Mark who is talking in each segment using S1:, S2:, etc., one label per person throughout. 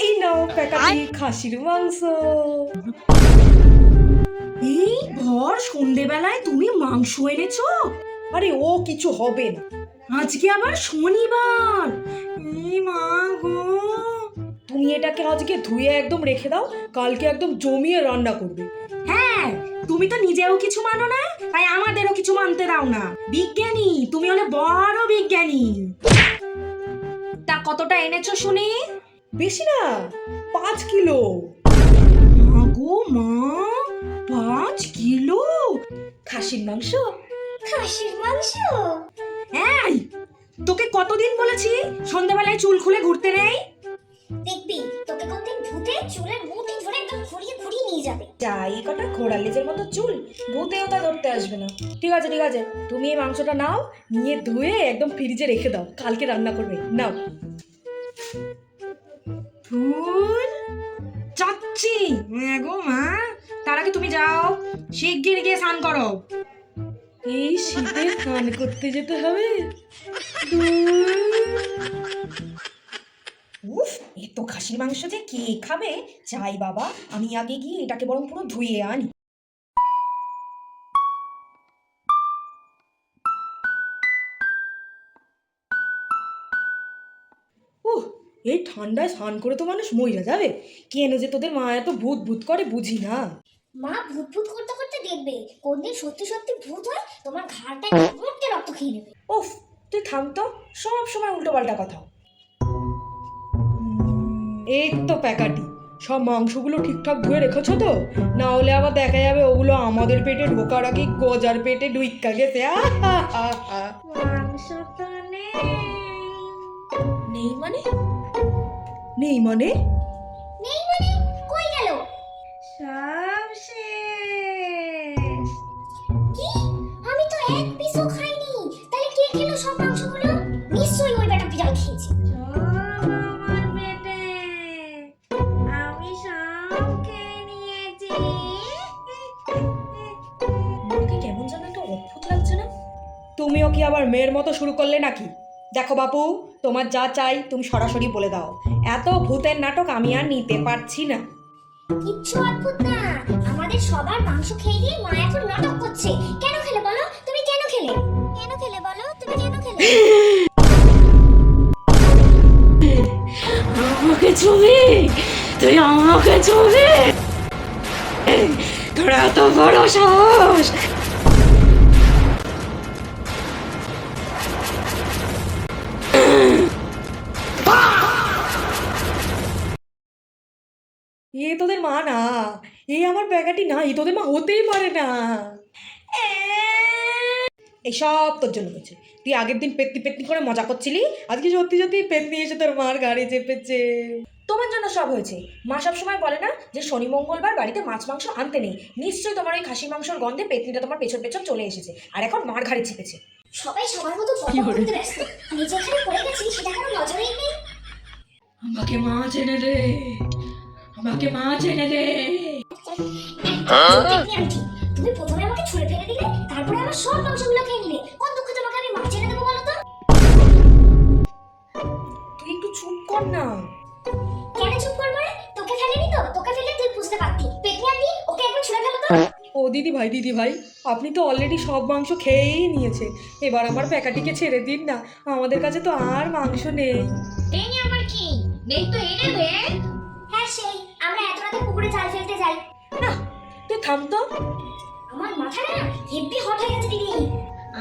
S1: এই নাও প্যাকাটি খাসির মাংস।
S2: এই ভর সন্ধেবেলায় তুমি মাংস এনেছো?
S1: আরে ও কিছু হবে না।
S2: আজকে আবার শনিবার। এই মা গো,
S1: তুমি এটাকে আজকে ধুয়ে একদম রেখে দাও, কালকে একদম জমিয়ে রান্না করবে।
S2: হ্যাঁ তুমি তো নিজেও কিছু মানো না, তাই আমাদেরও কিছু মানতে দাও না। বিজ্ঞানী, তুমি হলে বড় বিজ্ঞানী। তা কতটা এনেছো শুনি?
S1: বেশি না, 5 কিলো।
S2: মা গো মা, 5 কিলো
S1: খাসির মাংস।
S3: খাসির মাংস?
S2: এই, তোকে কতদিন বলেছি সন্ধ্যাবেলায় চুল খুলে ঘুরতে নেই?
S3: দেখবি তোকে কোনদিন ভূতে চুলের মুঠি ধরে একদম ঘুরিয়ে ঘুরিয়ে নিয়ে যাবে।
S1: যাই কটা ঘোড়া লেজের মতো চুল, ভূতেও তা ধরতে আসবে না। ঠিক আছে ঠিক আছে, তুমি এই মাংসটা নাও, নিয়ে ধুয়ে একদম ফ্রিজে রেখে দাও, কালকে রান্না করবে। নাও।
S2: ফুল চাচ্ছি। গো মা, তার আগে তুমি যাও, শিগগির গিয়ে স্নান করো।
S1: এই শীতে স্নান করতে যেতে হবে? উফ, এত খাসির মাংস যে কে খাবে? চাই বাবা, আমি আগে গিয়ে এটাকে বরং পুরো ধুয়ে আনি। উহ, এই ঠান্ডায় স্নান করে তো মানুষ মইরা যাবে। কেন যে তোদের মা এত ভূত ভূত করে বুঝি না।
S3: মা ভূত ভূত করতে করতে দেখবে কোনদিন সত্যি সত্যি ভূত হয় তোমার ঘাড়টা মুটকে রক্ত খেয়ে নেবে।
S1: উফ, তুই থাম তো, সব সময় উল্টো পাল্টা কথা। এই তো প্যাকাটি, সব মাংসগুলো ঠিকঠাক ধুয়ে রেখেছো তো? না হলে আবার দেখা যাবে ওগুলো আমাদের পেটে ঢোকার আগে গজার পেটে ঢুইক্কা গেছে।
S3: মাংস তো
S1: নেই মানে? নেই মানে?
S3: নেই মানে কই গেল?
S2: সব শেষ।
S3: কি? আমি তো এক পিসও খাইনি, তাহলে কে খেলো সব মাংসগুলো? নিশ্চয়ই ওই বেটা বিড়াল খেয়েছে।
S2: আমার পেটে আমি সব খেয়ে নিয়েছি।
S1: মাকে কেমন যেন একটা অদ্ভুত লাগছে না? তুমিও কি আবার মেয়ের মতো শুরু করলে নাকি? দেখো বাপু, তোমার যা চাই তুমি সরাসরি বলে দাও। এত ভূতের নাটক আমি আর নিতে পারছি না।
S3: কিচ্ছু অদ্ভুত না, আমাদের সবার মাংস খেয়ে দিয়ে মা এখন নাটক করছে। কেন খেলে বলো? তুমি কেন খেলে? কেন খেলে বলো? তুমি কেন খেলে?
S2: আমাকে ছবি, তুই আমাকে ছবি, তোর এত বড় সাহস!
S1: এ তোদের মা না, এ আমার প্যাকাটি না, এ তোদের মা হতেই পারে না। এই সব তোর জন্য হয়েছে। তুই আগের দিন পেতনি পেতনি করে মজা করছিলি, আজকে সত্যি সত্যি পেতনি এসে তোর মার গাড়ি চেপেছে। তোমার জন্য সব হয়েছে। মা সব সময় বলে না যে শনি মঙ্গলবার বাড়িতে মাছ মাংস আনতে নেই? নিশ্চয়ই তোমার ওই খাসি মাংসর গন্ধে পেতনিটা তোমার পেছন পেছন চলে এসেছে, আর এখন মার ঘাড়ে চেপেছে।
S3: সবাই সবার মতো গল্প করতে ব্যস্ত, আমি যেখানে পড়ে গেছি সেটা কারো নজরেই নেই।
S2: আমাকে মাছ এনে দে, আমাকে মাছ এনে দে।
S3: আন্টি, তুমি প্রথমে আমাকে ছুঁড়ে ফেলে দিলে, তারপরে আমার সব মাংসগুলো খেয়ে নিলে। কোন দুঃখ তোমাকে আমি মাছ এনে দেবো বলো তো?
S1: তুই একটু চুপ কর না।
S3: কেন চুপ করবো রে? তোকে ফেলেনি তো? তোকে ফেললে তুই বুঝতে পারতি। পেটনি আন্টি, ওকে একবার ছুঁড়ে ফেলো তো।
S1: ও দিদি ভাই, আপনি তো অলরেডি সব মাংস খেয়েই নিয়েছে। এবার আমার প্যাকাটিকে ছেড়ে দিন না, আমাদের কাছে তো আর মাংস নেই।
S3: এই আমার কি নেই তো এনে দে। হ্যাঁ সেই, আমরা এত রাতে পুকুরে জাল ফেলতে যাই।
S1: না, তুই থাম তো।
S3: আমার মাথা না হেভি হট হয়ে গেছে দিদি।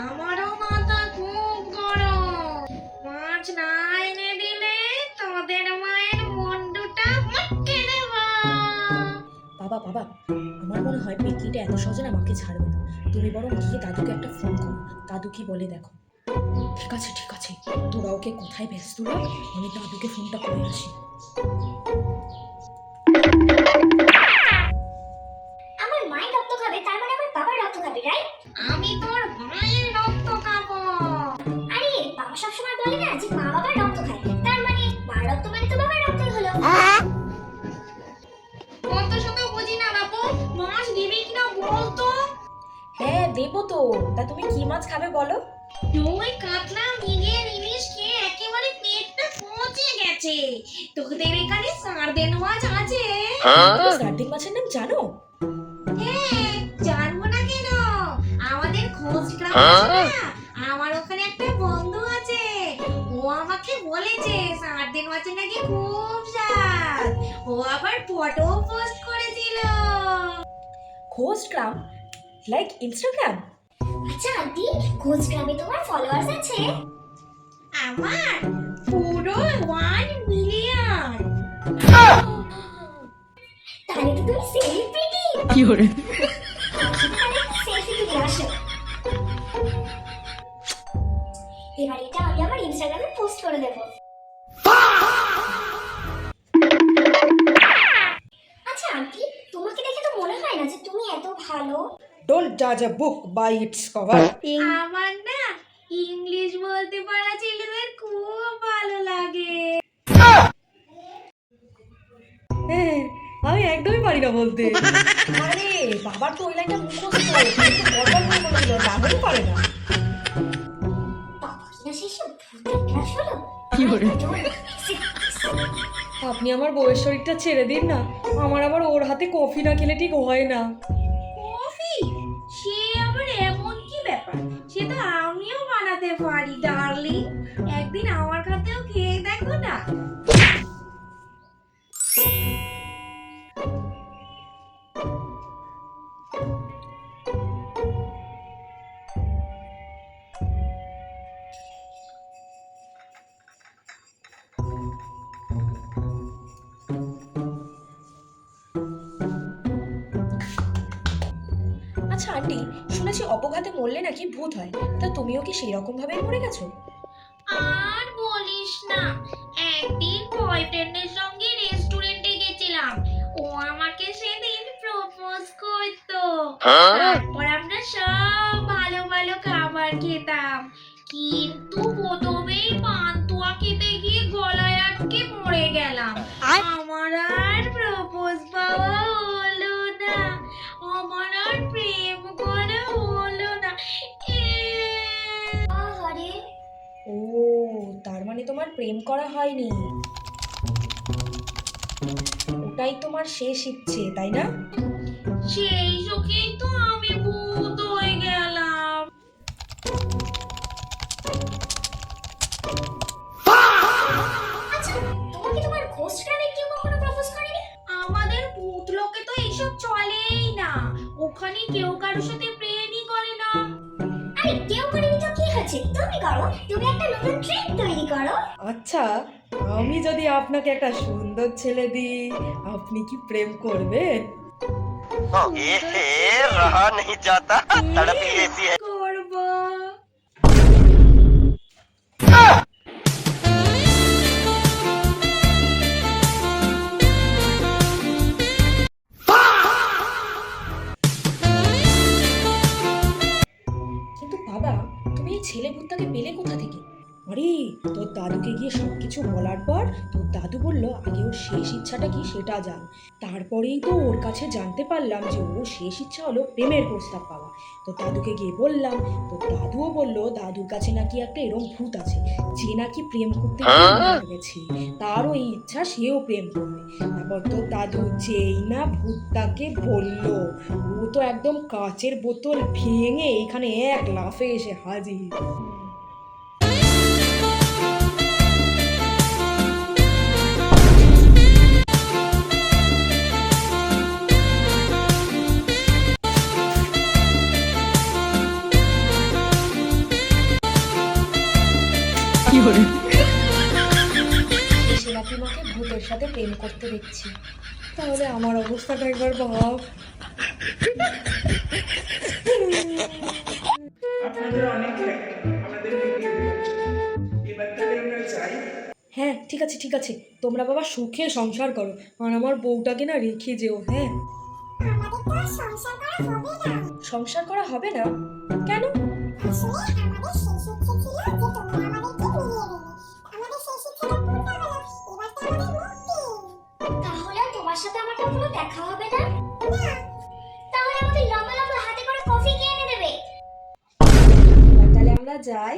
S2: আমারও মাথা খুব গরম। মাছ না এনে দিলে তোদের মায়ের মুন্ডুটা মুটকে দেব।
S1: বাবা বাবা, আমার মনে হয় পেতনিটা এত সহজে না আমাকে ছাড়বে না। তুমি বরং গিয়ে দাদুকে একটা ফোন করো, দাদু কি বলে দেখো। ঠিক আছে ঠিক আছে, তোরা ওকে কোথায় ব্যস্ত রাখ, আমি দাদুকে ফোনটা করে আসি।
S3: আমার মায়ের রক্ত খাবে, তার মানে আমার বাবার রক্ত খাবে, রাইট?
S2: আমি তোর মায়ের রক্ত খাবো।
S3: আরে বাবা সবসময় বলে না যে মা বাবার রক্ত খায়, তার মানে মার রক্ত মানে তো বাবার রক্তই হলো।
S2: কত শত বুঝি না বাবু, মাছ দিবি কিনা বলতো?
S1: হ্যাঁ দেবো তো, তা তুমি কি মাছ খাবে বলো?
S2: ওই কাতলা, মৃগেল, ইলিশ খেয়ে একেবারে পেটটা পচে গেছে। তোদের এখানে সারদেন মাছ আছে?
S1: তুমি সার্ডিন মাছের নাম জানো?
S2: হ্যাঁ, জানবো না কেন? আমাদের খোঁজ গ্রামে আছে না, আমার ওখানে একটা বন্ধু আছে, ও আমাকে বলেছে সারদেন মাছের নাকি খুব স্বাদ। ও আবার ফটো পোস্ট করেছিল।
S1: খোস্টগ্রাম, লাইক ইনস্টাগ্রাম?
S3: আচ্ছা আন্টি, খোঁজ গ্রামে তোমার ফলোয়ার্স আছে?
S2: আমার পুরো 1 মিলিয়ন।
S3: তাহলে তো তুমি সেলিব্রিটি।
S1: কি করে?
S3: সেলফি তুলে আসো। এবার এটা আমি আমার ইনস্টাগ্রামে পোস্ট করে দেব। আচ্ছা আন্টি, তোমাকে দেখে তো মনে হয় না যে তুমি এত ভালো।
S1: ডোন্ট জাজ আ বুক বাই ইটস কভার।
S2: আমার না ইংলিশ বলতে পারা ছেলেদের খুব ভালো লাগে।
S1: হ্যাঁ, আমি একদমই পারি না বলতে। আরে বাবার তো ওই লাইনটা মুখস্থ, কিন্তু বলবার ভুল করে দিল, রাগই পারে না।
S3: বাবা কিনা শেষে ভূতের ক্লাস হলো।
S1: কি করে? আপনি আমার বউয়ের শরীরটা ছেড়ে দিন না, আমার আবার ওর হাতে কফি না খেলে ঠিক হয় না।
S2: কফি? সে আবার এমন কি ব্যাপার? সে তো আমিও বানাতে পারি ডার্লিং, একদিন আমার হাতেও খেয়ে দেখো না।
S1: আচ্ছা আন্টি, শুনেছি অপঘাতে মরলে নাকি ভূত হয়, তা তুমিও কি সেই রকম ভাবেই মরে গেছো?
S2: আর বলিস না, একদিন বয়ফ্রেন্ডের সঙ্গে রেস্টুরেন্টে গেছিলাম, ও আমাকে সেদিন প্রপোজ করতো। তারপর আমরা সব ভালো ভালো খাবার খেতাম, কিন্তু প্রথমেই পান্তুয়া খেতে গিয়ে গলায় আটকে মরে গেলাম। আমার আর প্রপোজ পাওয়া হলো না, আমার আর প্রেম করা হলো না।
S3: আরে
S1: ও, তার মানে তোমার প্রেম করা হয়নি, ওটাই তোমার শেষ ইচ্ছে, তাই না?
S2: সেই চোখেই তো আমি ভূত হয়ে গেলাম।
S3: আচ্ছা, তোমাকে তোমার খোঁজ গ্রামে কেউ কখনো প্রপোজ করেনি?
S2: আমাদের ভূত লোকে তো এইসব চলেই না, ওখানে কেউ কারোর সাথে প্রেমই করে না।
S3: আরে কেউ করেনি তো কি হয়েছে, তুমি করো, তুমি একটা নতুন ট্রেন্ড তৈরি করো।
S1: আচ্ছা, আমি যদি আপনাকে একটা সুন্দর ছেলে দিই, আপনি কি প্রেম করবেন?
S4: ये रहा नहीं जाता, तड़प ही ऐसी है।
S2: করব।
S1: কিন্তু বাবা, তুমি এই ছেলে ভূতটাকে পেলে কোথা থেকে? আরে, তোর দাদুকে গিয়ে সবকিছু বলার পর তোর দাদু বলল আগে ওর শেষ ইচ্ছাটা কি সেটা জান। তারপরেই তো ওর কাছে জানতে পারলাম যে ওর শেষ ইচ্ছা হলো প্রেমের প্রস্তাব পাওয়া। তো দাদুকে গিয়ে বললাম, তো দাদুও বলল দাদুর কাছে নাকি একটা এরম ভূত আছে যে নাকি প্রেম করতে গিয়ে মারা গেছে, তারও এই ইচ্ছা, সেও প্রেম করবে। তারপর তো দাদু যেই না ভূতটাকে বলল, ও তো একদম কাচের বোতল ভেঙে এখানে এক লাফে এসে হাজির। সে নাকি মাকে ভূতের সাথে প্রেম করতে দেখছি, তাহলে আমার অবস্থাটা একবার ভাব।
S5: আপনাদের অনেক আমাদের ভিডিও দেখেছেন, এবার তাহলে আমরা চাই।
S1: হ্যাঁ ঠিক আছে ঠিক আছে, তোমরা বাবা সুখে সংসার করো, আর আমার বউটাকে না রেখে যেও। হ্যাঁ,
S3: আমাদের তো আর সংসার করা হবে না।
S1: সংসার করা হবে না কেন?
S3: আসলে আমাদের শেষ ইচ্ছে ছিল যে তোমরা আমাদেরকে মিলিয়ে দেবে। আমাদের শেষ ইচ্ছাটা পূর্ণ হলো, এবার তো আমাদের মুক্তি। তাহলে তোমার সাথে আমার কখনো দেখা হবে না? না। তাহলে আমাদের লম্বা লম্বা হাতে করে কফি কে এনে দেবে?
S1: তাহলে আমরা যাই।